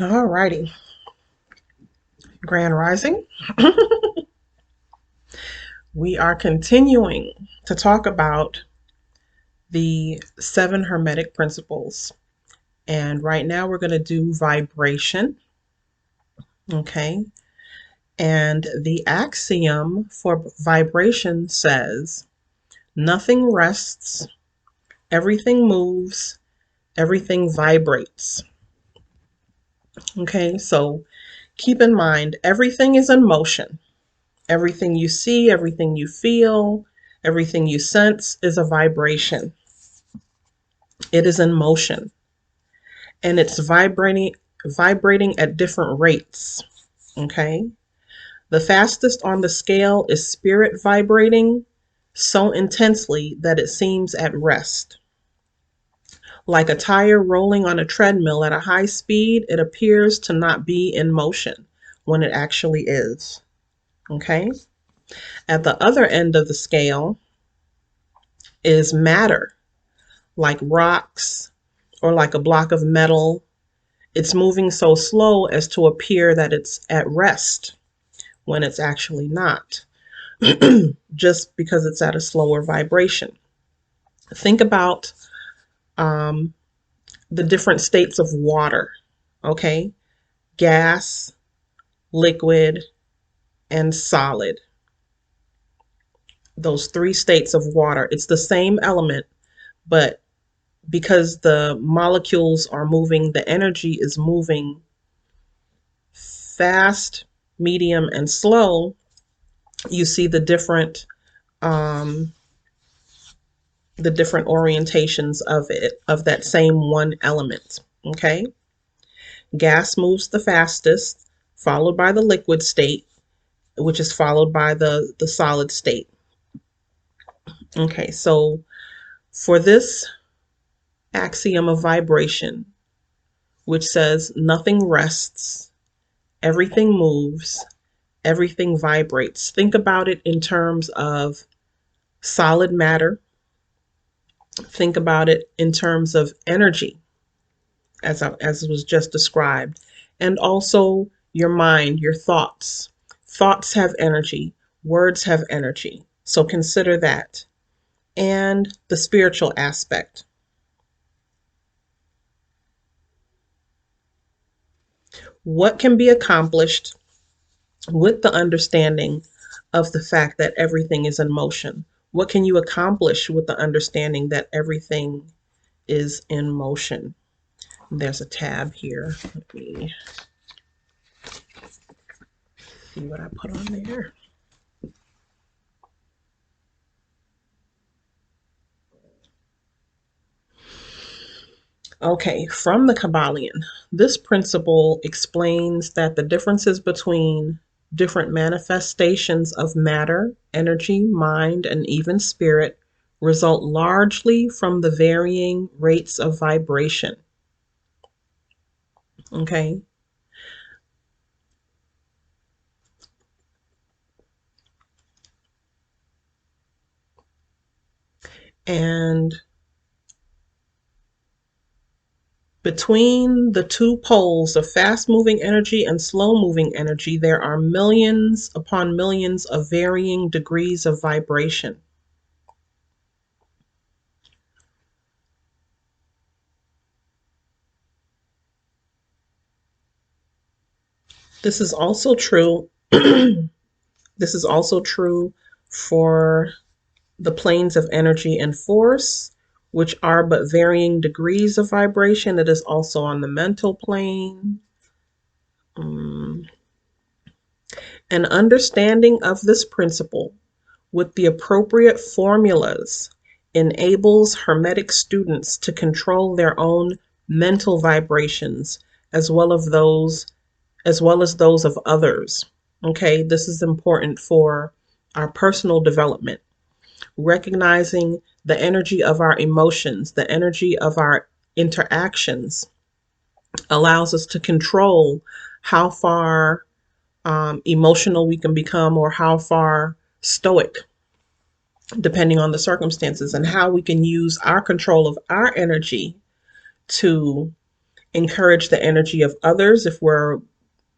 All righty. Grand Rising. We are continuing to talk about the 7 Hermetic principles. And right now we're going to do vibration. Okay. And the axiom for vibration says nothing rests, everything moves, everything vibrates. Okay. So keep in mind, everything is in motion. Everything you see, everything you feel, everything you sense is a vibration. It is in motion and it's vibrating at different rates. Okay? The fastest on the scale is spirit vibrating so intensely that it seems at rest. Like a tire rolling on a treadmill at a high speed, it appears to not be in motion when it actually is. Okay? At the other end of the scale is matter, like rocks or like a block of metal. It's moving so slow as to appear that it's at rest when it's actually not, just because it's at a slower vibration. Think about um, the different states of water, okay? Gas, liquid, and solid. Those 3 states of water. It's the same element, but because the molecules are moving, the energy is moving fast, medium, and slow. You see um, the different orientations of it, of that same one element. Okay. Gas moves the fastest, followed by the liquid state, which is followed by the solid state. Okay. So for this axiom of vibration, which says nothing rests, everything moves, everything vibrates. Think about it in terms of solid matter. Think about it in terms of energy, as was just described, and also your mind, your thoughts. Thoughts have energy, words have energy. So consider that. And the spiritual aspect. What can be accomplished with the understanding of the fact that everything is in motion? What can you accomplish with the understanding that everything is in motion? There's a tab here. Let me see what I put on there. Okay, from the Kabbalion, this principle explains that the differences between different manifestations of matter, energy, mind, and even spirit result largely from the varying rates of vibration. Okay, and between the 2 poles of fast moving energy and slow moving energy, there are millions upon millions of varying degrees of vibration. This is also true. This is also true for the planes of energy and force, which are but varying degrees of vibration. It is also on the mental plane. An understanding of this principle with the appropriate formulas enables Hermetic students to control their own mental vibrations as well as those of others. Okay, this is important for our personal development. Recognizing the energy of our emotions, the energy of our interactions allows us to control how far emotional we can become or how far stoic, depending on the circumstances, and how we can use our control of our energy to encourage the energy of others if we're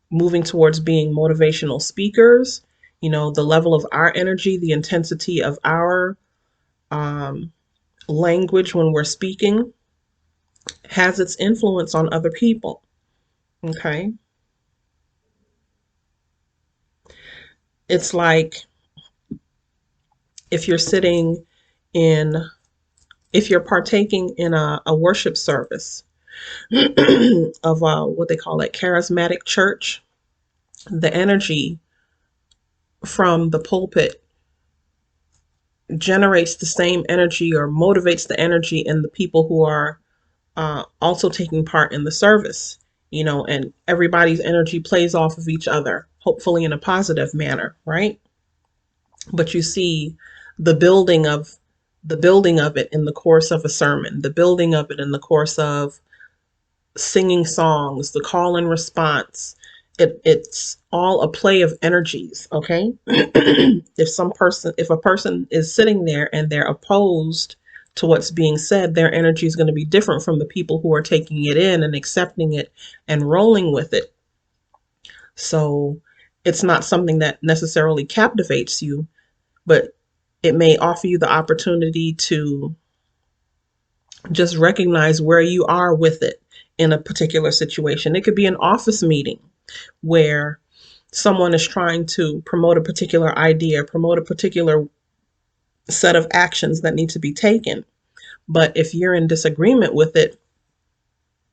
moving towards being motivational speakers. You know, the level of our energy, the intensity of our um, language when we're speaking has its influence on other people. Okay. It's like if you're sitting in, if you're partaking in a worship service of what they call it, charismatic church, the energy from the pulpit generates the same energy or motivates the energy in the people who are also taking part in the service, you know, and everybody's energy plays off of each other, hopefully in a positive manner, right? But you see the building of it in the course of a sermon, the building of it in the course of singing songs, the call and response. It's all a play of energies, okay? If a person is sitting there and they're opposed to what's being said, their energy is going to be different from the people who are taking it in and accepting it and rolling with it. So it's not something that necessarily captivates you, but it may offer you the opportunity to just recognize where you are with it in a particular situation. It could be an office meeting where someone is trying to promote a particular idea, promote a particular set of actions that need to be taken. But if you're in disagreement with it,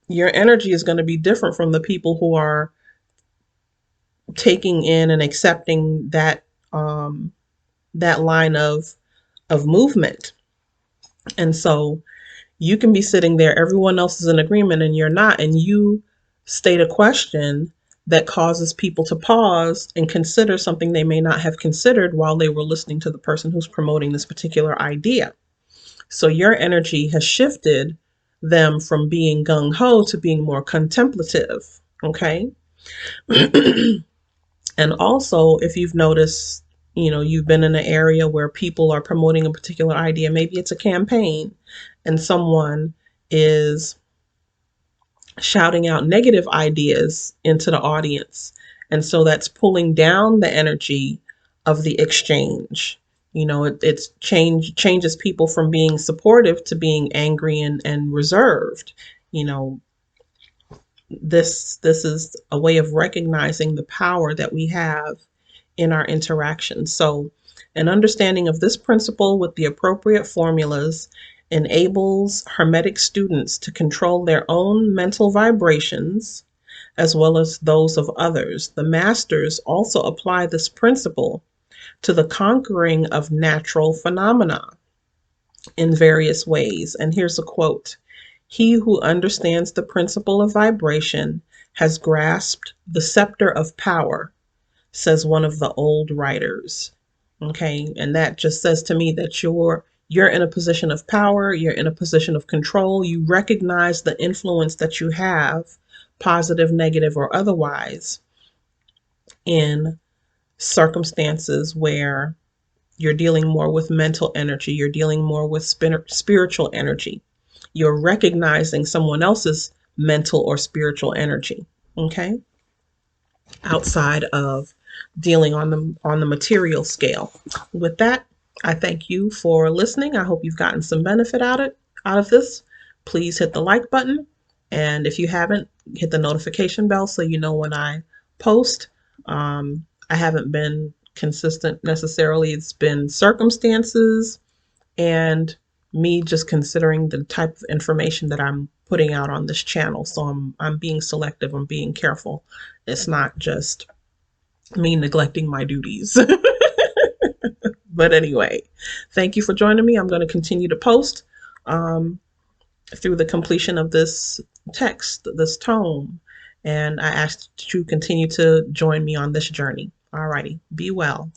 your energy is going to be different from the people who are taking in and accepting that line of movement. And so you can be sitting there, everyone else is in agreement and you're not, and you state a question that causes people to pause and consider something they may not have considered while they were listening to the person who's promoting this particular idea. So your energy has shifted them from being gung-ho to being more contemplative, okay? And also, if you've noticed, you know, you've been in an area where people are promoting a particular idea, maybe it's a campaign, and someone is shouting out negative ideas into the audience. And so that's pulling down the energy of the exchange. You know, changes people from being supportive to being angry and reserved. You know, this is a way of recognizing the power that we have in our interactions. So an understanding of this principle with the appropriate formulas enables Hermetic students to control their own mental vibrations as well as those of others. The masters also apply this principle to the conquering of natural phenomena in various ways. And here's a quote: "He who understands the principle of vibration has grasped the scepter of power," says one of the old writers. Okay, and that just says to me that you're in a position of power, you're in a position of control, you recognize the influence that you have, positive, negative, or otherwise, in circumstances where you're dealing more with mental energy, you're dealing more with spiritual energy. You're recognizing someone else's mental or spiritual energy, okay? Outside of dealing on the material scale. With that, I thank you for listening. I hope you've gotten some benefit out of this. Please hit the like button, and if you haven't, hit the notification bell so you know when I post. I haven't been consistent necessarily. It's been circumstances and me just considering the type of information that I'm putting out on this channel. So I'm being selective, I'm being careful. It's not just me neglecting my duties. But anyway, thank you for joining me. I'm going to continue to post through the completion of this text, this tome. And I ask that you continue to join me on this journey. Alrighty, be well.